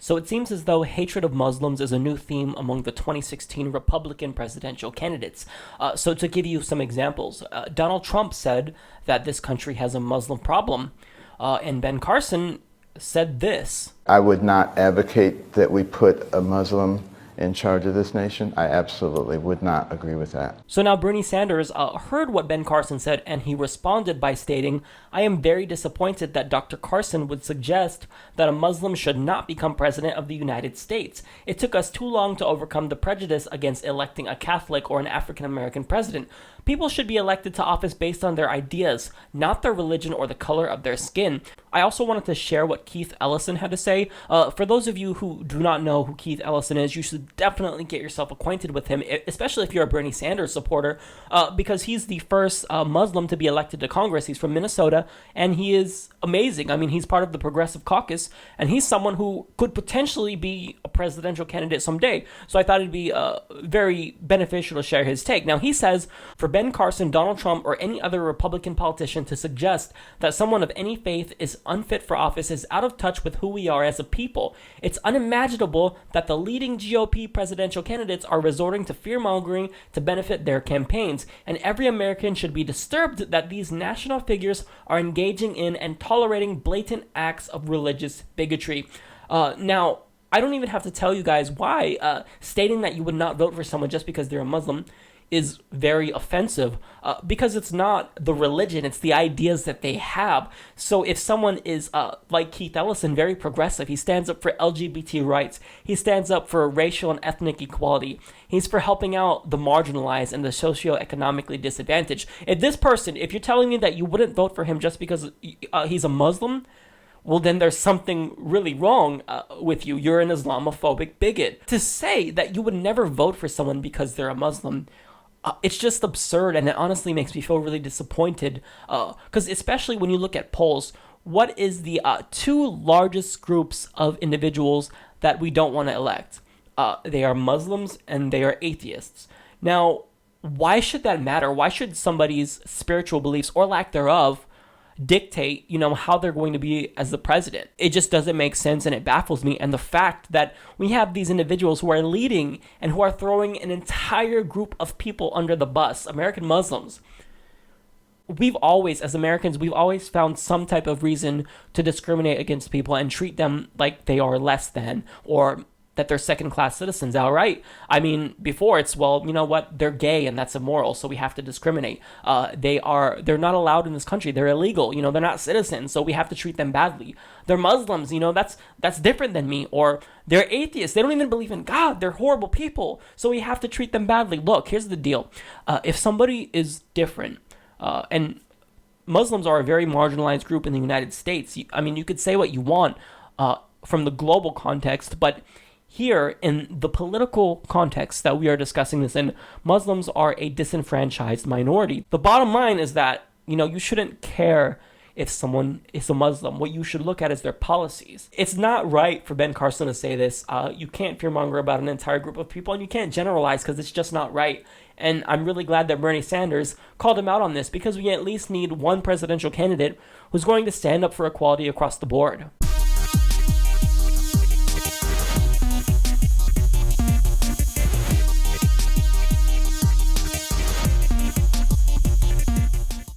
So it seems as though hatred of Muslims is a new theme among the 2016 Republican presidential candidates. So to give you some examples, Donald Trump said that this country has a Muslim problem, and Ben Carson said this. I would not advocate that we put a Muslim in charge of this nation. I absolutely would not agree with that. So now Bernie Sanders heard what Ben Carson said, and he responded by stating, I am very disappointed that Dr. Carson would suggest that a Muslim should not become president of the United States. It took us too long to overcome the prejudice against electing a Catholic or an African-American president. People should be elected to office based on their ideas, not their religion or the color of their skin. I also wanted to share what Keith Ellison had to say. For those of you who do not know who Keith Ellison is, you should definitely get yourself acquainted with him, especially if you're a Bernie Sanders supporter, because he's the first Muslim to be elected to Congress. He's from Minnesota, and he is amazing. I mean, he's part of the Progressive Caucus, and he's someone who could potentially be a presidential candidate someday. So I thought it'd be very beneficial to share his take. Now, he says, for Ben Carson, Donald Trump, or any other Republican politician to suggest that someone of any faith is unfit for office is out of touch with who we are as a people. It's unimaginable that the leading GOP presidential candidates are resorting to fear-mongering to benefit their campaigns, and every American should be disturbed that these national figures are engaging in and tolerating blatant acts of religious bigotry. Now, I don't even have to tell you guys why stating that you would not vote for someone just because they're a Muslim is very offensive, because it's not the religion, it's the ideas that they have. So if someone is, like Keith Ellison, very progressive, he stands up for LGBT rights, he stands up for racial and ethnic equality, he's for helping out the marginalized and the socioeconomically disadvantaged. If you're telling me that you wouldn't vote for him just because he's a Muslim, well, then there's something really wrong with you. You're an Islamophobic bigot. To say that you would never vote for someone because they're a Muslim, it's just absurd, and it honestly makes me feel really disappointed, because especially when you look at polls, what is the two largest groups of individuals that we don't want to elect? They are Muslims and they are atheists. Now, why should that matter? Why should somebody's spiritual beliefs or lack thereof dictate, how they're going to be as the president? It just doesn't make sense, and it baffles me. And the fact that we have these individuals who are leading and who are throwing an entire group of people under the bus, American Muslims. As Americans, we've always found some type of reason to discriminate against people and treat them like they are less than, or that they're second-class citizens outright. I mean, before it's, well, you know what, they're gay and that's immoral, so we have to discriminate. They're not allowed in this country. They're illegal. They're not citizens, so we have to treat them badly. They're Muslims. That's different than me. Or they're atheists. They don't even believe in God. They're horrible people, so we have to treat them badly. Look, here's the deal. If somebody is different, and Muslims are a very marginalized group in the United States. You could say what you want from the global context, but here, in the political context that we are discussing this in, Muslims are a disenfranchised minority. The bottom line is that, you shouldn't care if someone is a Muslim. What you should look at is their policies. It's not right for Ben Carson to say this. You can't fearmonger about an entire group of people, and you can't generalize because it's just not right. And I'm really glad that Bernie Sanders called him out on this, because we at least need one presidential candidate who's going to stand up for equality across the board.